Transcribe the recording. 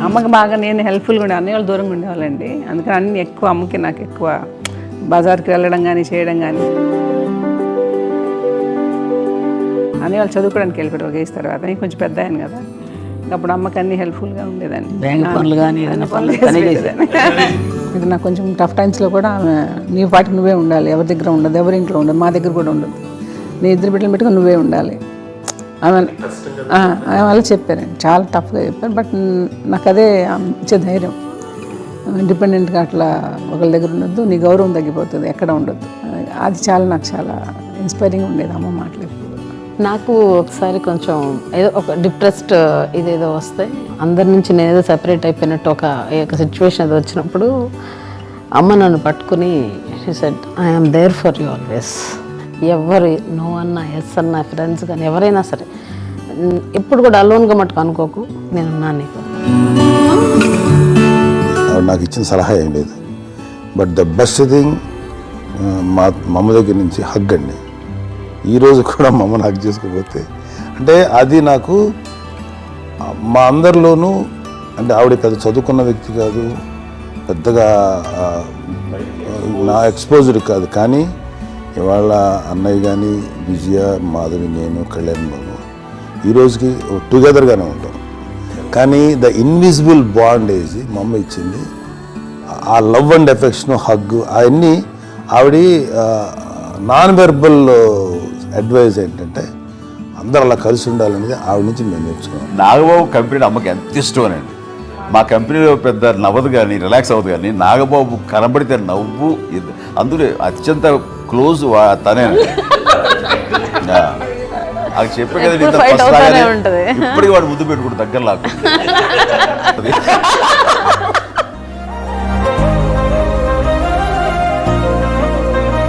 అమ్మకి బాగా నేను హెల్ప్ఫుల్గా ఉండే అన్నయ్య వాళ్ళు దూరంగా ఉండేవాళ్ళండి. అందుకని అన్ని ఎక్కువ అమ్మకి నాకు ఎక్కువ బజార్కి వెళ్ళడం కానీ చేయడం కానీ. అన్నయ్య వాళ్ళు చదువుకోవడానికి వెళ్ళిపోయారు ఒక ఏజ్ తర్వాత. నేను కొంచెం పెద్ద అయ్యాను కదా, అప్పుడు అమ్మకి అన్ని హెల్ప్ఫుల్గా ఉండేదాన్ని. బ్యాంక్ పనులు కానీ ఏదైనా పనులు ఇది నాకు కొంచెం టఫ్ టైమ్స్లో కూడా ఆమె నీ పాటికి నువ్వే ఉండాలి, ఎవరి దగ్గర ఉండదు, ఎవరి ఇంట్లో ఉండదు, మా దగ్గర కూడా ఉండదు, నీ ఇద్దరు బిడ్డలు పెట్టుకుని నువ్వే ఉండాలి ఆమె అలా చెప్పారండి. చాలా టఫ్గా చెప్పారు. బట్ నాకు అదే ఇచ్చే ధైర్యం. ఇండిపెండెంట్గా అట్లా ఒకరి దగ్గర ఉండొద్దు, నీ గౌరవం తగ్గిపోతుంది, ఎక్కడ ఉండొద్దు. అది చాలా నాకు చాలా ఇన్స్పైరింగ్ ఉండేది అమ్మ మాటలు. నాకు ఒకసారి కొంచెం ఏదో ఒక డిప్రెస్డ్ ఇదేదో వస్తే అందరి నుంచి నేను ఏదో సెపరేట్ అయిపోయినట్టు ఒక సిచ్యువేషన్ ఏదో వచ్చినప్పుడు అమ్మ నన్ను పట్టుకుని she said I'm there for you always. ఎవరు నో అన్నా ఎస్ అన్నా ఫ్రెండ్స్ కానీ ఎవరైనా సరే ఎప్పుడు కూడా అలోన్గా మట్టుకు అనుకోకు, నేనున్నాను నీకు. నాకు ఇచ్చిన సలహా ఏం లేదు. బట్ ద బెస్ట్ థింగ్ మా అమ్మ దగ్గర నుంచి హగ్ అండి. ఈరోజు కూడా మా అమ్మని హగ్ చేసుకోకపోతే అంటే అది నాకు మా అందరిలోనూ, అంటే ఆవిడ పెద్ద చదువుకున్న వ్యక్తి కాదు, పెద్దగా నా ఎక్స్పోజర్ కాదు, కానీ ఇవాళ అన్నయ్య కానీ విజయ, మాధవి, నేను, కళ్యాణ్ బాబు ఈ రోజుకి టుగెదర్గానే ఉంటాం. కానీ ద ఇన్విజిబుల్ బాండ్ ఏజ్ మా అమ్మ ఇచ్చింది. ఆ లవ్ అండ్ ఎఫెక్షన్, హగ్, అవన్నీ ఆవిడ నాన్ వెర్బల్ అడ్వైజ్ ఏంటంటే అందరూ అలా కలిసి ఉండాలనేది ఆవిడ నుంచి మేము నేర్చుకున్నాం. నాగబాబు కంపెనీ అమ్మకి ఎంత ఇష్టం అండి. మా కంపెనీలో పెద్ద నవ్వదు కానీ రిలాక్స్ అవ్వదు, కానీ నాగబాబు కనబడితే నవ్వు. అందులో అత్యంత క్లోజ్ తనే. అది చెప్పే కదా, ఇప్పటికీ వాడు ముద్దు పెట్టుకుంటూ దగ్గర లాక్కుంటుంది.